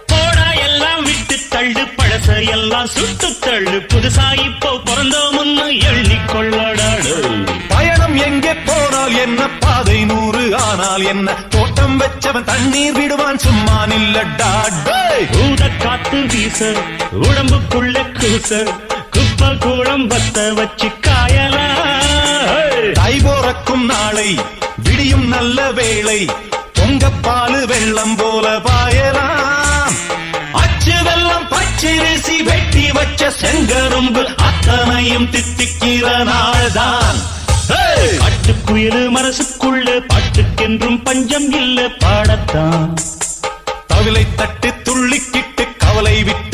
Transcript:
போடா எல்லாம் விட்டு தள்ளு, பழசையெல்லாம் சுட்டு தள்ளு, புதுசா இப்போ பிறந்தோம்னு எண்ணிக்கொள்ளடாடு. பயணம் எங்கே போனால் என்ன, பாதை 100 ஆனால் என்ன, தோட்டம் வச்சவன் தண்ணீர் விடுவான் சும்மா நில்லடா. ஊத காத்து வீச உடம்புக்குள்ள கூச, குப்பை கூடம் பத்த வச்சு காயலா. தை போறக்கும் நாளை விடியும் நல்ல வேளை, பொங்கப்பாலு வெள்ளம் போல பாயலாம். அச்சு வெள்ளம் பச்சரிசி வெட்டி வச்ச செங்கரும்பு அத்தனையும் தித்திக்கிற நாள்தான். காட்டுக்குயிலு மனசுக்குள்ள பாட்டுக்கென்றும் பஞ்சம் இல்ல பாடத்தான். தவிலை தட்டு துள்ளிக்கிட்டு கவலை விட்டு